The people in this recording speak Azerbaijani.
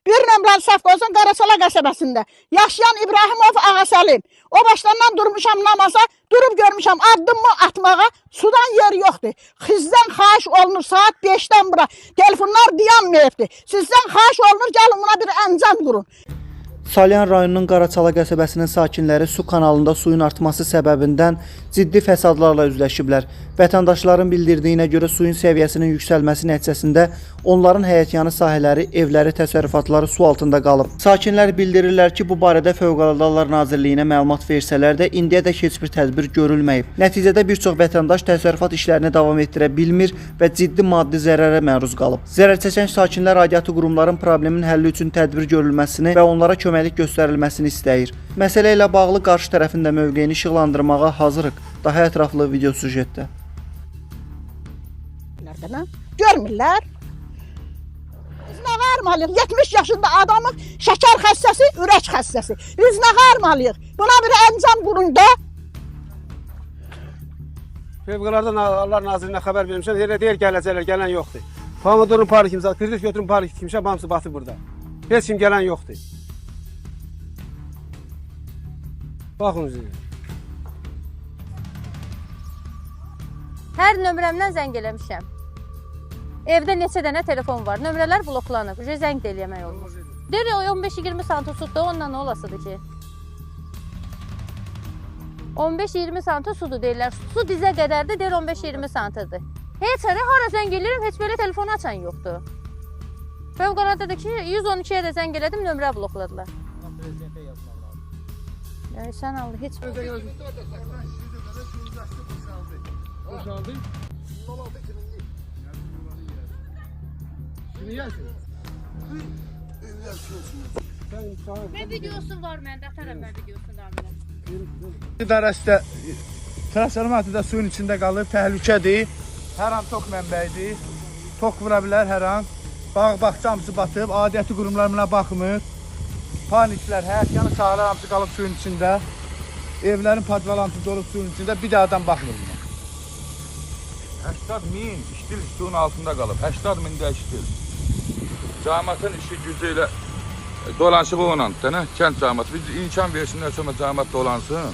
Bir nömrəli safqozun Qaraçala qəsəbəsində yaşayan İbrahimov Ağasəlim. O başlarından durmuşam namaza, durub görmüşəm addımımı atmağa sudan yer yoxdur. Sizdən xahiş olunur saat 5-dən bura telefonlar dayanmayıbdır. Sizdən xahiş olunur gəlin buna bir əncam qurun. Salyan rayonunun Qaraçala qəsəbəsinin sakinləri su kanalında suyun artması səbəbindən ciddi fəsadlarla üzləşiblər. Vətəndaşların bildirdiyinə görə suyun səviyyəsinin yüksəlməsi nəticəsində onların həyətyanı sahələri, evləri, təsərrüfatları su altında qalıb. Sakinlər bildirirlər ki, bu barədə Fövqəladə Hallar Nazirliyinə məlumat versələr də indiyədək heç bir tədbir görülməyib. Nəticədə bir çox vətəndaş təsərrüfat işlərini davam etdirə bilmir və ciddi maddi zərərə məruz qalıb. Zərər çəkən sakinlər aidiyyatı qurumların problemin həlli üçün tədbir görülməsini və onlara köməklik göstərilməsini istəyir. Məsələ ilə bağlı qarşı tərəfin də mövqeyini işıqlandırmağa hazırıq. Daha ətraflı video süjetdə. Görmürlər. Biz nə qarmalıyıq? 70 yaşında adamın şəkər xəstəsi, ürək xəstəsi. Biz nə qarmalıyıq? Buna bir əncam qurun da. Fövqəladə Hallar Nazirinə xəbər vermişəm. Elə deyir gələcəklər, gələn yoxdur. Pomidorun parı kimsə, kredit götürün parı kimsə, hamısı batıb burada. Heç kim gələn yoxdur. Baxın üzrə. Hər nömrəmdən zəng eləmişəm. Evdə neçə dənə telefon var. Nömrələr bloklanıb. Zəng də eləmək olmur. Deyir 15-20 santı sudur, onunla nə olasıdır ki? 15-20 santı sudur deyirlər. Su dizə qədərdir, deyir 15-20 santıdır. Heç hara zəng eləyirəm, heç belə telefonu açan yoxdur. Fövqələdədir ki, 112-yə də zəng elədim, nömrə blokladılar. Sən aldı, heç Boşaldı. Nə videosu var məndə, atarım mən videosunu da. İdarəsində transformatorda suyun içində qalıb, təhlükədir. Hər an tok mənbəyidir. Tok vura bilər hər an. Bağ-bağça hamısı batıb, aidiyyatı qurumlar buna baxmır. Paniklər, həyətyanı sahələr hamısı qalıb suyun içində. Evlərin padvalantı dolub suyun içində, bir də adam baxmır buna. 80 min iştil suyun altında qalıb, 80 min də iştil. Cəmiyyətin işi gücü ilə dolanışıq olan kənd cəmiyyəti, biz imkan versinlər sonra cəmiyyət dolansın.